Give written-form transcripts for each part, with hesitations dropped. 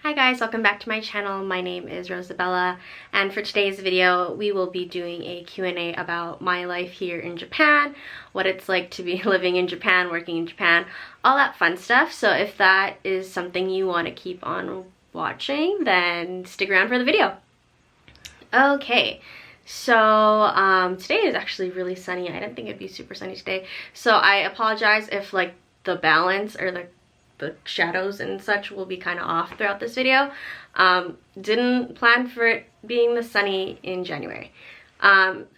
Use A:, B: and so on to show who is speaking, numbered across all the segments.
A: Hi guys, welcome back to my channel. My name is Rosabella, and for today's video we will be doing a Q&A about my life here in Japan, what it's like to be living in Japan, working in Japan, all that fun stuff. So if that is something you want to keep on watching, then stick around for the video. Okay, so today is actually really sunny. I didn't think it'd be super sunny today, so I apologize if like the balance or the shadows and such will be kind of off throughout this video. Didn't plan for it being this sunny in January.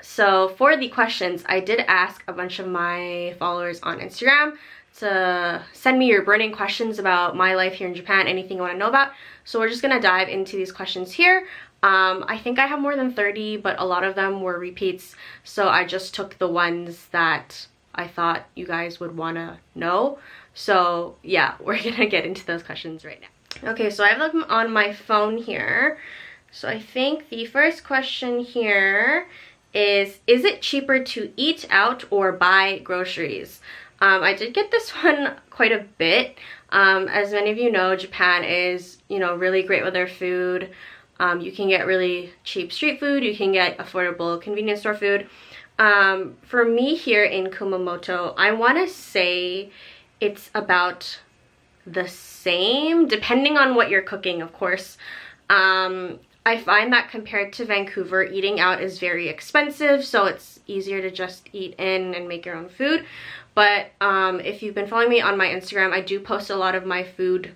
A: So for the questions, I did ask a bunch of my followers on Instagram to send me your burning questions about my life here in Japan, anything you want to know about. So we're just gonna dive into these questions here. I think I have more than 30, but a lot of them were repeats, so I just took the ones that I thought you guys would want to know. So yeah, we're gonna get into those questions right now. Okay, so I have them on my phone here. So I think the first question here is it cheaper to eat out or buy groceries? I did get this one quite a bit. As many of you know, Japan is, really great with their food. You can get really cheap street food, you can get affordable convenience store food. For me here in Kumamoto, I want to say it's about the same, depending on what you're cooking, of course. I find that compared to Vancouver, eating out is very expensive, so it's easier to just eat in and make your own food. But if you've been following me on my Instagram, I do post a lot of my food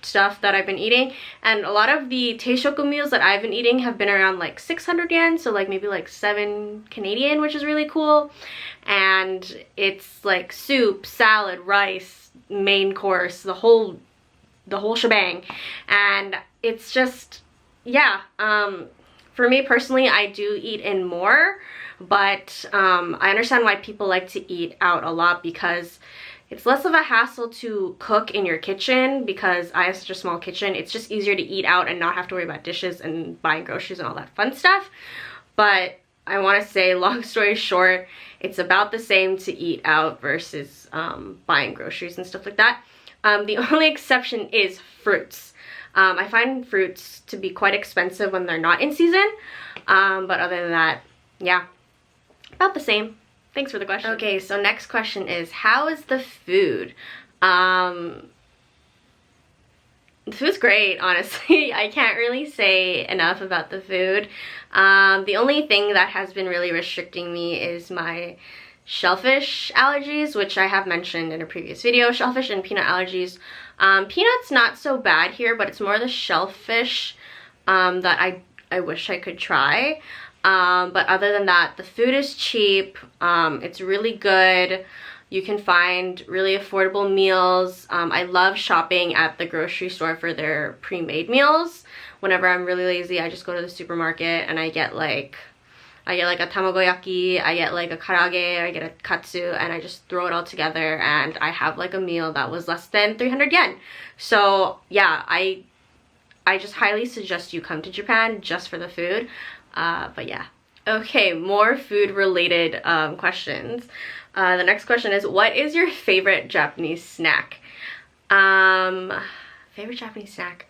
A: stuff that I've been eating, and a lot of the teishoku meals that I've been eating have been around like 600 yen, so like maybe like 7 Canadian, which is really cool. And it's like soup, salad, rice, main course, the whole shebang. And it's just, yeah, for me personally, I do eat in more, but I understand why people like to eat out a lot, because it's less of a hassle to cook in your kitchen. Because I have such a small kitchen, it's just easier to eat out and not have to worry about dishes and buying groceries and all that fun stuff. But I want to say, long story short, it's about the same to eat out versus buying groceries and stuff like that. The only exception is fruits. I find fruits to be quite expensive when they're not in season, but other than that, yeah, about the same. Thanks for the question. Okay, so next question is, how is the food? The food's great, honestly. I can't really say enough about the food. The only thing that has been really restricting me is my shellfish allergies, which I have mentioned in a previous video. Shellfish and peanut allergies. Peanuts not so bad here, but it's more the shellfish that I wish I could try. But other than that, the food is cheap. It's really good. You can find really affordable meals. I love shopping at the grocery store for their pre-made meals. Whenever I'm really lazy, I just go to the supermarket and I get like a tamagoyaki, I get like a karage, I get a katsu, and I just throw it all together and I have like a meal that was less than 300 yen. So yeah, I just highly suggest you come to Japan just for the food. But yeah. Okay, more food related questions. The next question is, what is your favorite Japanese snack? Favorite Japanese snack?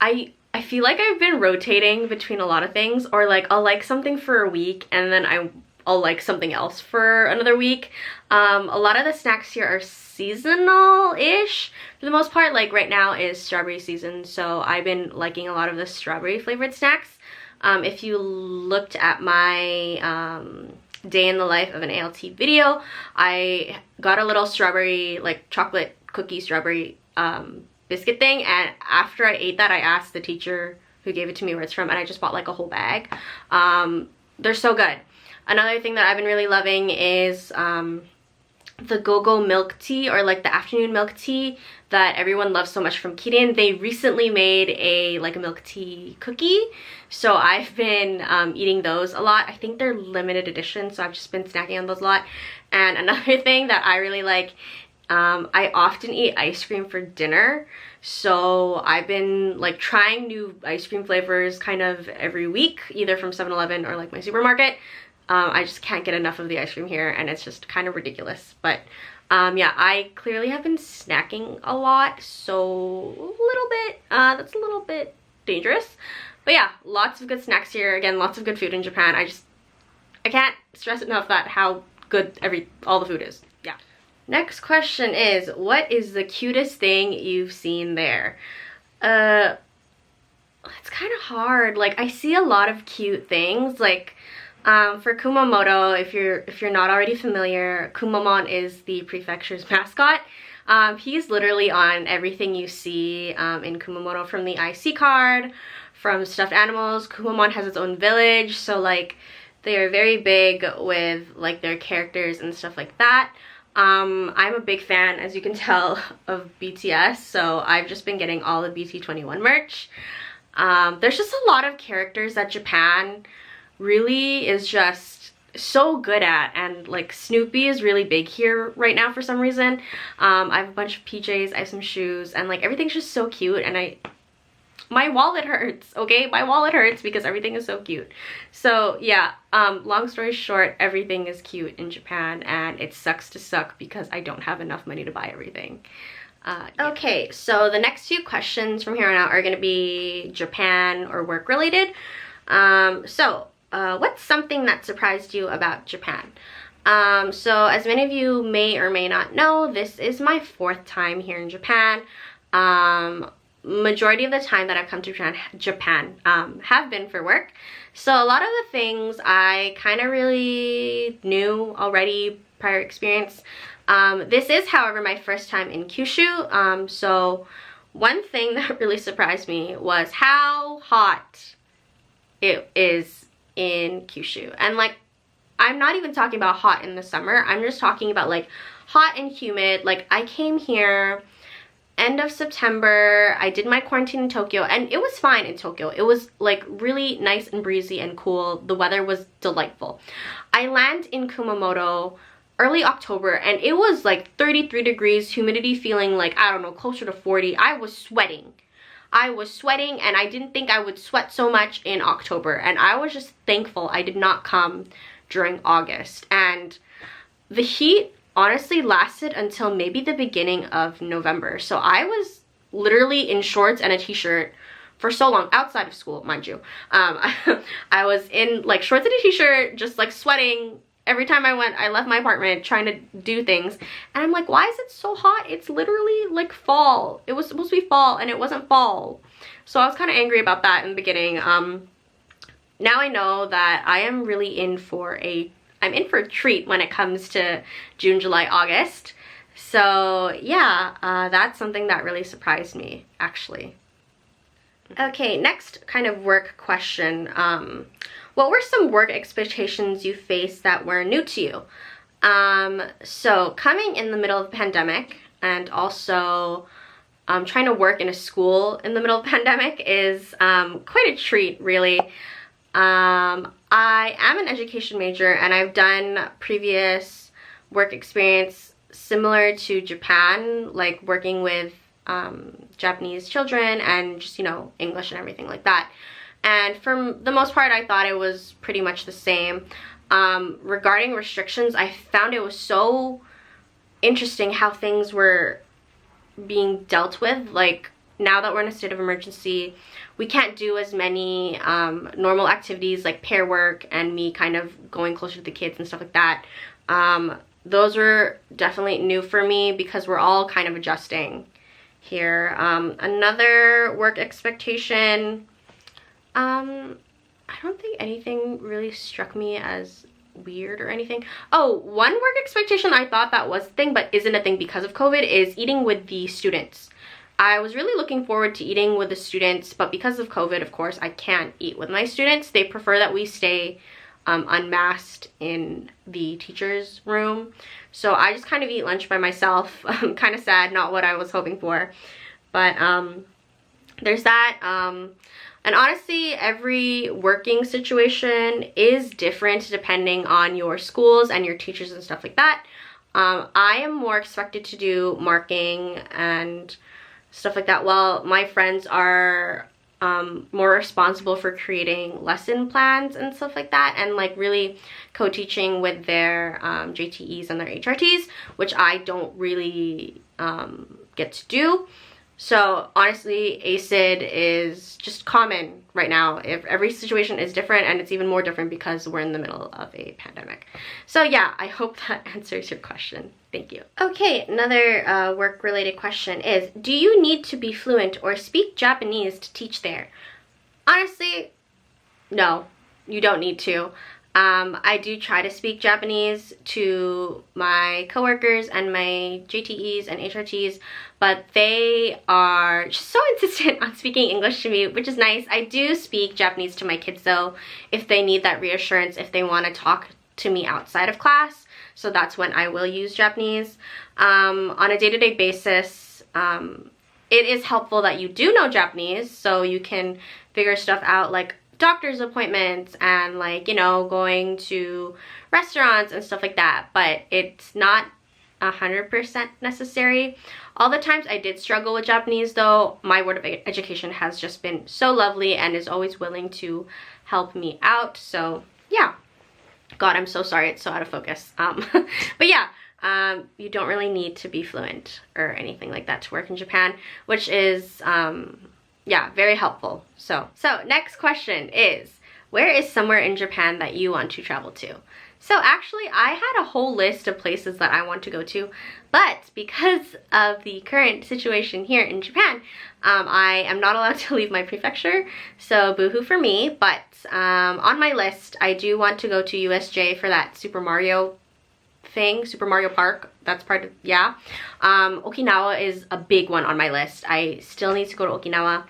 A: I feel like I've been rotating between a lot of things, or like I'll like something for a week and then I'll like something else for another week. A lot of the snacks here are seasonal-ish for the most part. Like right now is strawberry season, so I've been liking a lot of the strawberry flavored snacks. If you looked at my day in the life of an ALT video, I got a little strawberry, like chocolate cookie strawberry biscuit thing, and after I ate that, I asked the teacher who gave it to me where it's from, and I just bought like a whole bag. They're so good. Another thing that I've been really loving is the go-go milk tea, or like the afternoon milk tea that everyone loves so much from Kirin. They recently made a milk tea cookie, so I've been eating those a lot. I think they're limited edition, so I've just been snacking on those a lot. And another thing that I really like, I often eat ice cream for dinner, so I've been like trying new ice cream flavors kind of every week, either from 7-Eleven or like my supermarket. I just can't get enough of the ice cream here, and it's just kind of ridiculous. But Yeah, I clearly have been snacking a lot, so a little bit, that's a little bit dangerous. But yeah, lots of good snacks here. Again, lots of good food in Japan. I can't stress enough that how good all the food is. Yeah. Next question is, what is the cutest thing you've seen there? It's kind of hard. Like, I see a lot of cute things. Like, for Kumamoto, if you're not already familiar, Kumamon is the prefecture's mascot. He's literally on everything you see in Kumamoto, from the IC card, from stuffed animals. Kumamon has its own village, so like they are very big with like their characters and stuff like that. I'm a big fan, as you can tell, of BTS, so I've just been getting all the BT21 merch. There's just a lot of characters that Japan really is just so good at, and like Snoopy is really big here right now for some reason. I have a bunch of PJs, I have some shoes, and like everything's just so cute, and my wallet hurts, okay? My wallet hurts because everything is so cute. So yeah, long story short, everything is cute in Japan, and it sucks to suck because I don't have enough money to buy everything. Yeah. Okay, so the next few questions from here on out are going to be Japan or work related. What's something that surprised you about Japan? So as many of you may or may not know, this is my 4th time here in Japan. Majority of the time that I've come to Japan have been for work. So a lot of the things I kind of really knew already, prior experience. This is, however, my first time in Kyushu. So one thing that really surprised me was how hot it is in Kyushu. And like, I'm not even talking about hot in the summer. I'm just talking about like hot and humid. Like, I came here end of September. I did my quarantine in Tokyo, and it was fine in Tokyo. It was like really nice and breezy and cool. The weather was delightful. I land in Kumamoto early October, and it was like 33 degrees, humidity feeling like, I don't know, closer to 40. I was sweating, and I didn't think I would sweat so much in October, and I was just thankful I did not come during August. And the heat honestly lasted until maybe the beginning of November. So I was literally in shorts and a t-shirt for so long, outside of school, mind you. I was in like shorts and a t-shirt, just like sweating. Every time I left my apartment trying to do things, and I'm like, why is it so hot? It's literally like fall. It was supposed to be fall, and it wasn't fall. So I was kind of angry about that in the beginning. Now I know that I am really I'm in for a treat when it comes to June, July, August. So yeah, that's something that really surprised me, actually. Okay, next kind of work question. What were some work expectations you faced that were new to you? So coming in the middle of the pandemic, and also trying to work in a school in the middle of the pandemic is quite a treat, really. I am an education major, and I've done previous work experience similar to Japan, like working with Japanese children and just, you know, English and everything like that. And for the most part, I thought it was pretty much the same. Regarding restrictions, I found it was so interesting how things were being dealt with. Like, now that we're in a state of emergency, we can't do as many normal activities like pair work and me kind of going closer to the kids and stuff like that. Those were definitely new for me because we're all kind of adjusting here. Another work expectation, I don't think anything really struck me as weird or anything. Oh, one work expectation I thought that was a thing but isn't a thing because of COVID is eating with the students. I was really looking forward to eating with the students, but because of COVID, of course, I can't eat with my students. They prefer that we stay unmasked in the teacher's room. So I just kind of eat lunch by myself. Kind of sad, not what I was hoping for. But there's that. And honestly, every working situation is different depending on your schools and your teachers and stuff like that. I am more expected to do marking and stuff like that, while my friends are more responsible for creating lesson plans and stuff like that, and like really co-teaching with their JTEs and their HRTs, which I don't really get to do. So honestly, ACID is just common right now. If every situation is different, and it's even more different because we're in the middle of a pandemic. So yeah, I hope that answers your question. Thank you. Okay, another work-related question is, do you need to be fluent or speak Japanese to teach there? Honestly, no, you don't need to. I do try to speak Japanese to my coworkers and my JTEs and HRTs, but they are just so insistent on speaking English to me, which is nice. I do speak Japanese to my kids though, if they need that reassurance, if they want to talk to me outside of class. So that's when I will use Japanese. On a day-to-day basis, it is helpful that you do know Japanese, so you can figure stuff out like doctor's appointments and like, you know, going to restaurants and stuff like that, but it's not 100% necessary. All the times I did struggle with Japanese though, my Word of Education has just been so lovely and is always willing to help me out. So yeah, God, I'm so sorry, it's so out of focus. But yeah, you don't really need to be fluent or anything like that to work in Japan, which is yeah, very helpful. So next question is, where is somewhere in Japan that you want to travel to? So actually, I had a whole list of places that I want to go to, but because of the current situation here in Japan, I am not allowed to leave my prefecture, so boohoo for me. But on my list, I do want to go to USJ for that Super Mario thing, Super Mario Park. That's part of, yeah. Okinawa is a big one on my list. I still need to go to Okinawa.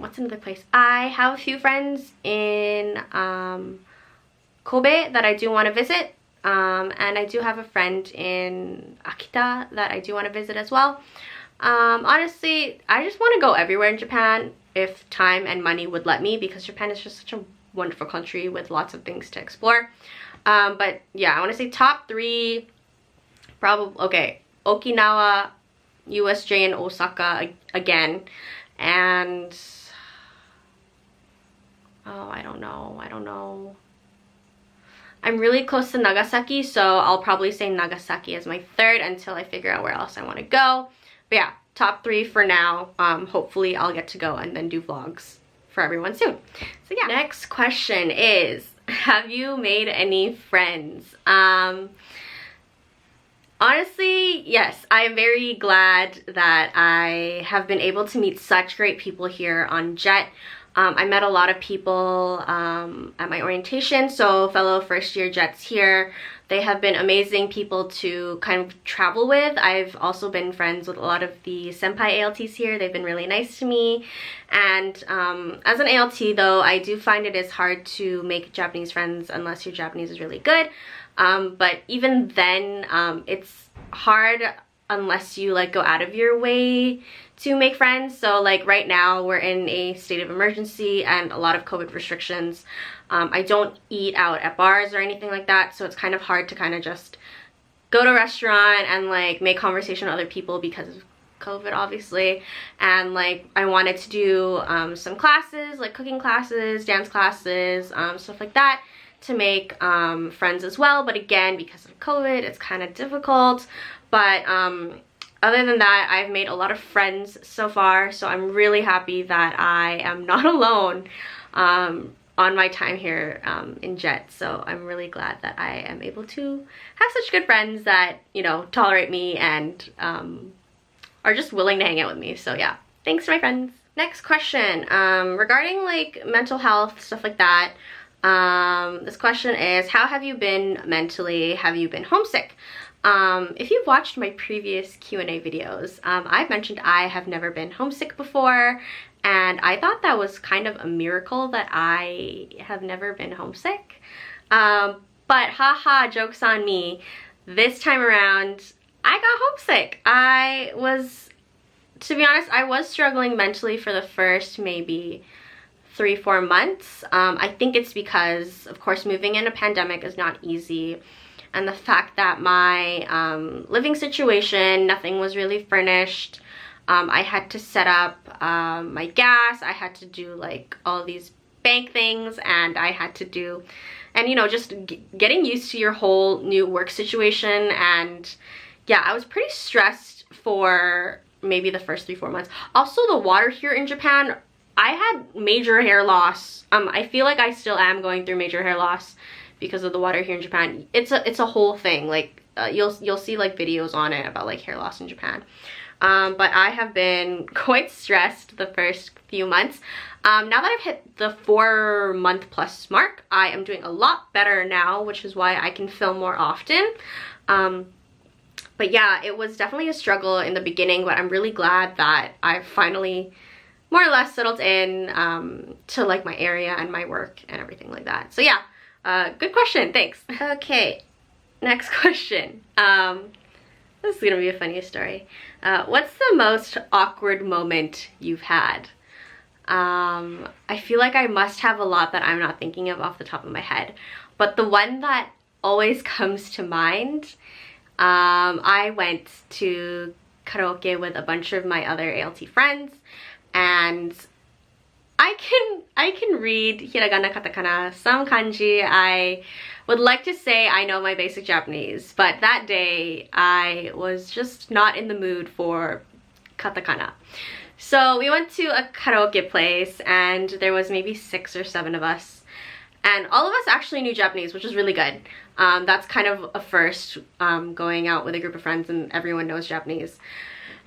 A: What's another place? I have a few friends in Kobe that I do want to visit, and I do have a friend in Akita that I do want to visit as well. Honestly, I just want to go everywhere in Japan if time and money would let me, because Japan is just such a wonderful country with lots of things to explore. But yeah, I want to say top 3, probably, okay, Okinawa, USJ, and Osaka again, and oh, I don't know. I'm really close to Nagasaki, so I'll probably say Nagasaki as my 3rd until I figure out where else I want to go. But yeah, top 3 for now. Hopefully I'll get to go and then do vlogs for everyone soon. So yeah. Next question is, have you made any friends? Honestly, yes. I am very glad that I have been able to meet such great people here on JET. I met a lot of people at my orientation, so fellow first year JETs here. They have been amazing people to kind of travel with. I've also been friends with a lot of the senpai ALTs here. They've been really nice to me. And as an ALT though, I do find it is hard to make Japanese friends unless your Japanese is really good. But even then, it's hard unless you like go out of your way to make friends. So like right now we're in a state of emergency and a lot of COVID restrictions. I don't eat out at bars or anything like that, so it's kind of hard to kind of just go to a restaurant and like make conversation with other people because of COVID obviously. And like I wanted to do some classes, like cooking classes, dance classes, stuff like that, to make friends as well. But again, because of COVID, it's kind of difficult. But other than that, I've made a lot of friends so far, so I'm really happy that I am not alone on my time here in JET. So I'm really glad that I am able to have such good friends that, you know, tolerate me and are just willing to hang out with me. So yeah, thanks my friends. Next question, regarding like mental health, stuff like that. This question is, how have you been mentally? Have you been homesick? If you've watched my previous Q&A videos, I've mentioned I have never been homesick before, and I thought that was kind of a miracle that I have never been homesick. But haha, joke's on me. This time around, I got homesick. To be honest, I was struggling mentally for the first maybe 3-4 months. I think it's because, of course, moving in a pandemic is not easy. And the fact that my living situation, nothing was really furnished. I had to set up my gas, I had to do like all these bank things, and I had to do, and you know, just getting used to your whole new work situation. And yeah, I was pretty stressed for maybe the first 3-4 months. Also, the water here in Japan, I had major hair loss. I feel like I still am going through major hair loss because of the water here in Japan. It's a whole thing. Like you'll see like videos on it about like hair loss in Japan. But I have been quite stressed the first few months. Now that I've hit the 4-month plus mark, I am doing a lot better now, which is why I can film more often. But yeah, it was definitely a struggle in the beginning, but I'm really glad that I've finally more or less settled in to like my area and my work and everything like that. So yeah, good question, thanks. Okay, next question. This is gonna be a funny story. What's the most awkward moment you've had? I feel like I must have a lot that I'm not thinking of off the top of my head, but the one that always comes to mind, I went to karaoke with a bunch of my other ALT friends, and I can read hiragana, katakana, some kanji. I would like to say I know my basic Japanese, but that day I was just not in the mood for katakana. So we went to a karaoke place, and there was maybe 6 or 7 of us, and all of us actually knew Japanese, which was really good. That's kind of a first, going out with a group of friends and everyone knows Japanese.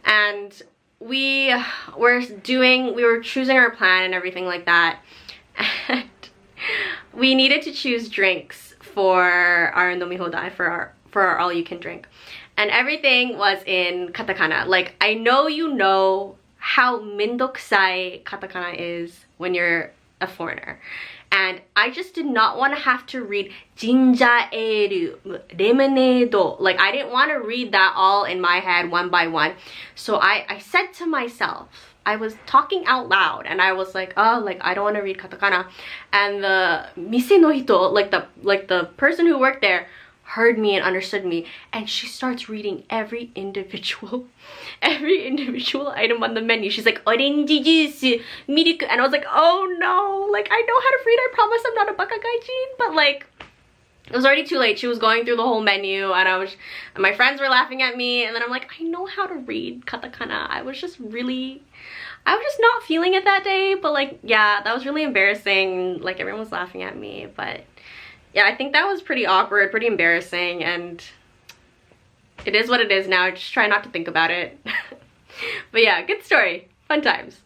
A: And we were choosing our plan and everything like that, and we needed to choose drinks for our nomihodai, for our all-you-can drink, and everything was in katakana. Like, I know you know how mendokusai katakana is when you're a foreigner, and I just did not want to have to read ginger ale, lemonade. Like, I didn't want to read that all in my head one by one. So I said to myself, I was talking out loud, and I was like, oh, like, I don't want to read katakana. And the mise no hito, like the person who worked there, heard me and understood me, and she starts reading every individual item on the menu. She's like, orange juice, milk, and I was like, oh no, like, I know how to read, I promise I'm not a baka gaijin. But like, it was already too late. She was going through the whole menu, and my friends were laughing at me, and then I'm like, I know how to read katakana. I was just not feeling it that day. But like, yeah, that was really embarrassing. Like, everyone was laughing at me, but yeah, I think that was pretty awkward, pretty embarrassing, and it is what it is now. I just try not to think about it. But yeah, good story, fun times.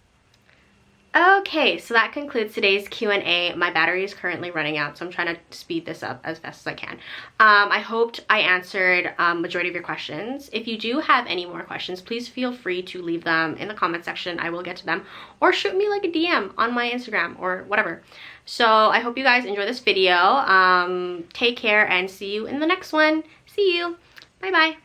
A: Okay, so that concludes today's Q&A. My battery is currently running out, so I'm trying to speed this up as fast as I can. I hoped I answered majority of your questions. If you do have any more questions, please feel free to leave them in the comment section. I will get to them, or shoot me like a DM on my Instagram or whatever. So I hope you guys enjoy this video. Take care and see you in the next one. See you. Bye bye.